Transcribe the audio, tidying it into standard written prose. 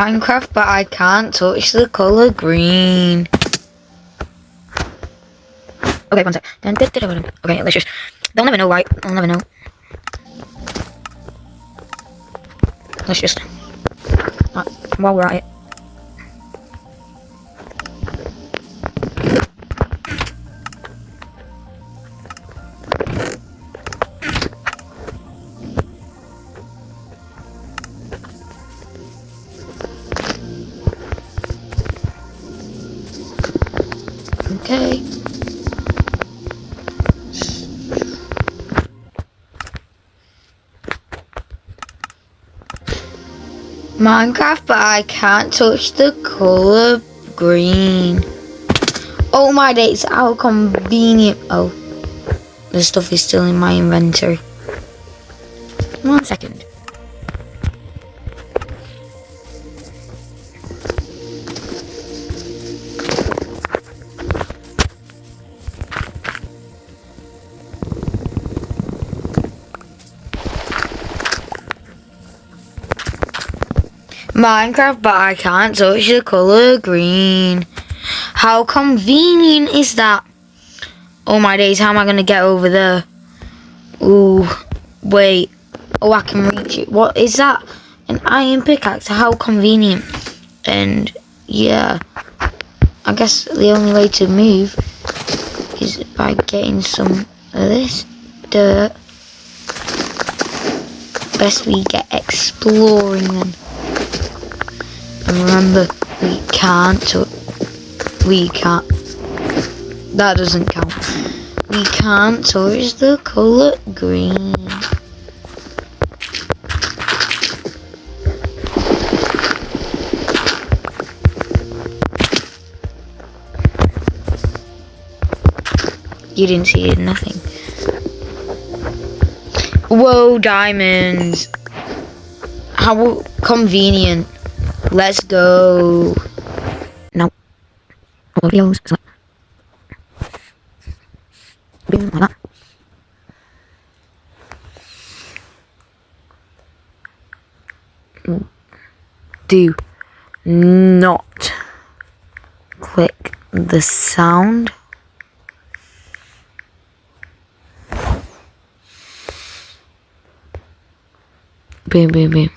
Minecraft, but I can't touch the colour green. Okay, one sec. Okay, let's just... They'll never know, right? They'll never know. Let's just... while we're at it. Okay. Minecraft, but I can't touch the colour green. Oh my days, how convenient. Oh, the stuff is still in my inventory. 1 second. Minecraft, but I can't touch the colour green. How convenient is that? Oh my days, how am I going to get over there? Ooh, wait. Oh, I can reach it. What is that? An iron pickaxe? How convenient. And yeah, I guess the only way to move is by getting some of this dirt. Best we get exploring then. And remember, we can't. That doesn't count. We can't touch the colour green. You didn't see it, nothing. Whoa, diamonds. How convenient. Let's go. No. Videos. Like that. Do not click the sound. Boom, boom, boom.